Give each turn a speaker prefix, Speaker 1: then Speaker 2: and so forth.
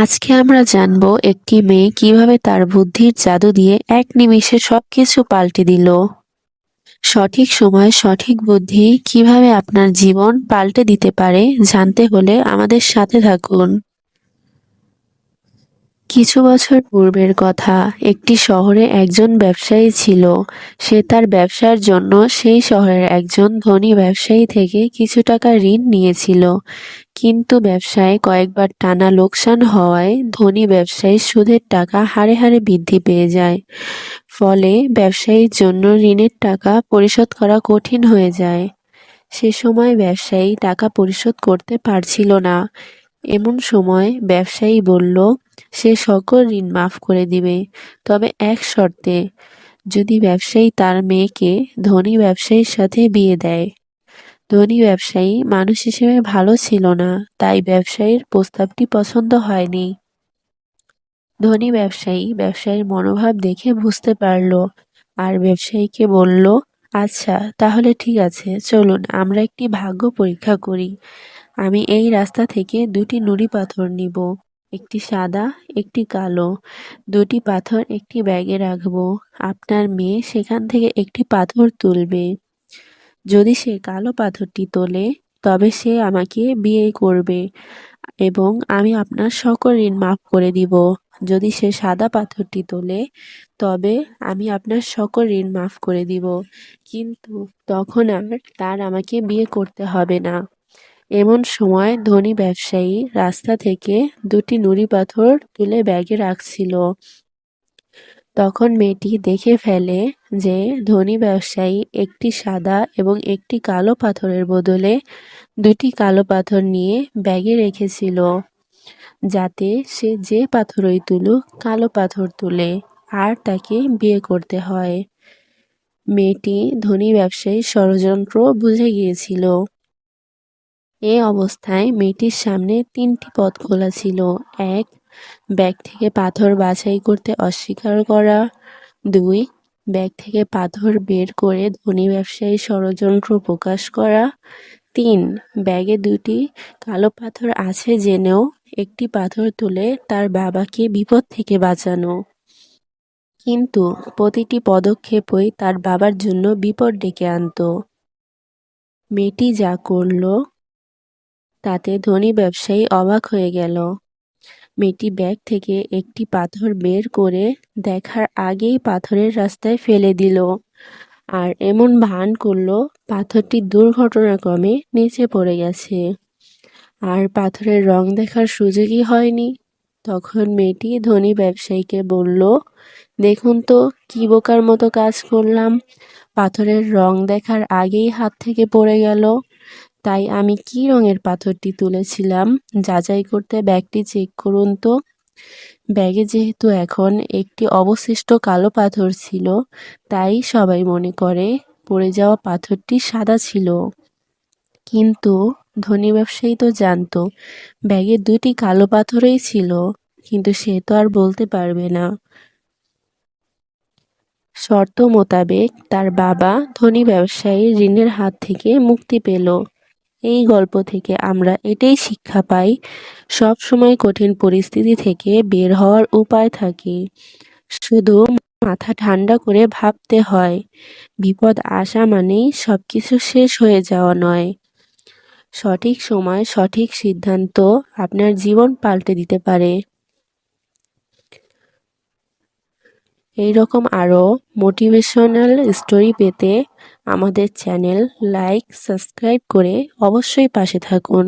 Speaker 1: আজকে আমরা জানবো একটি মেয়ে কিভাবে তার বুদ্ধির জাদু দিয়ে এক নিমিষে সবকিছু পাল্টে দিল। সঠিক সময় সঠিক বুদ্ধি কিভাবে আপনার জীবন পাল্টে দিতে পারে জানতে হলে আমাদের সাথে থাকুন। কিছু বছর পূর্বের কথা, একটি শহরে একজন ব্যবসায়ী ছিল। সে তার ব্যবসার জন্য সেই শহরের একজন ধনী ব্যবসায়ী থেকে কিছু টাকা ঋণ নিয়েছিল, কিন্তু ব্যবসায় কয়েকবার টানা লোকসান হওয়ায় ধনী ব্যবসায়ী সুদের টাকা হারে হারে বৃদ্ধি পেয়ে যায়। ফলে ব্যবসায়ীর জন্য ঋণের টাকা পরিশোধ করা কঠিন হয়ে যায়। সে সময় ব্যবসায়ী টাকা পরিশোধ করতে পারছিল না। এমন সময় ব্যবসায়ী বলল, সে সকল ঋণ মাফ করে দিবে, তবে এক শর্তে, যদি ব্যবসায়ী তার মেয়েকে ধনী ব্যবসায়ীর সাথে বিয়ে দেয়। ধনী ব্যবসায়ী মানুষ হিসেবে ভালো ছিল না, তাই ব্যবসায়ীর প্রস্তাবটি পছন্দ হয়নি। ধনী ব্যবসায়ী ব্যবসায়ীর মনোভাব দেখে বুঝতে পারল, আর ব্যবসায়ীকে বলল, আচ্ছা তাহলে ঠিক আছে, চলুন আমরা একটি ভাগ্য পরীক্ষা করি। আমি এই রাস্তা থেকে দুটি নুড়ি পাথর নিব, একটি সাদা একটি কালো। দুটি পাথর একটি ব্যাগে রাখবো। আপনার মেয়ে সেখান থেকে একটি পাথর তুলবে। যদি সে কালো পাথরটি তোলে, তবে সে আমাকে বিয়ে করবে এবং আমি আপনার সকল ঋণ মাফ করে দিব। যদি সে সাদা পাথরটি তোলে, তবে আমি আপনার সকল ঋণ মাফ করে দিব, কিন্তু তখন আর তার আমাকে বিয়ে করতে হবে না। এমন সময় ধনী ব্যবসায়ী রাস্তা থেকে দুটি নুড়ি পাথর তুলে ব্যাগে রাখছিল। তখন মেয়েটি দেখে ফেলে যে ধনী ব্যবসায়ী একটি সাদা এবং একটি কালো পাথরের বদলে দুটি কালো পাথর নিয়ে ব্যাগে রেখেছিল, যাতে সে যে পাথরই তুলুক কালো পাথর তুলে আর তাকে বিয়ে করতে হয়। মেয়েটি ধনী ব্যবসায়ীর ষড়যন্ত্র বুঝে গিয়েছিল। এ অবস্থায় মেয়েটির সামনে তিনটি পথ খোলা ছিল। ১. ব্যাগ থেকে পাথর বাছাই করতে অস্বীকার করা। ২. ব্যাগ থেকে পাথর বের করে ধনী ব্যবসায়ীর ষড়যন্ত্র প্রকাশ করা। ৩. ব্যাগে দুটি কালো পাথর আছে জেনেও একটি পাথর তুলে তার বাবাকে বিপদ থেকে বাঁচানো। কিন্তু প্রতিটি পদক্ষেপই তার বাবার জন্য বিপদ ডেকে আনত। মেয়েটি যা করল তাতে ধনী ব্যবসায়ী অবাক হয়ে গেল। মেয়েটি ব্যাগ থেকে একটি পাথর বের করে দেখার আগেই পাথরের রাস্তায় ফেলে দিল, আর এমন ভান করল পাথরটি দুর্ঘটনাক্রমে নিচে পড়ে গেছে, আর পাথরের রং দেখার সুযোগই হয়নি। তখন মেয়েটি ধনী ব্যবসায়ীকে বলল, দেখুন তো কি বোকার মতো কাজ করলাম, পাথরের রং দেখার আগেই হাত থেকে পড়ে গেল। তাই আমি কি রঙের পাথরটি তুলেছিলাম যাচাই করতে ব্যাগটি চেক করুন তো। ব্যাগে যেহেতু এখন একটি অবশিষ্ট কালো পাথর ছিল, তাই সবাই মনে করে পড়ে যাওয়া পাথরটি সাদা ছিল। কিন্তু ধনী ব্যবসায়ী তো জানতো ব্যাগে দুটি কালো পাথরই ছিল, কিন্তু সে তো আর বলতে পারবে না। শর্ত মোতাবেক তার বাবা ধনী ব্যবসায়ীর ঋণের হাত থেকে মুক্তি পেল। এই গল্প থেকে আমরা এটাই শিক্ষা পাই, সব সময় কঠিন পরিস্থিতি থেকে বের হওয়ার উপায় থাকে, শুধু মাথা ঠান্ডা করে ভাবতে হয়। বিপদ আসা মানেই সবকিছু শেষ হয়ে যাওয়া নয়। সঠিক সময় সঠিক সিদ্ধান্ত আপনার জীবন পাল্টে দিতে পারে। এইরকম আরও মোটিভেশনাল স্টোরি পেতে আমাদের চ্যানেল লাইক সাবস্ক্রাইব করে অবশ্যই পাশে থাকুন।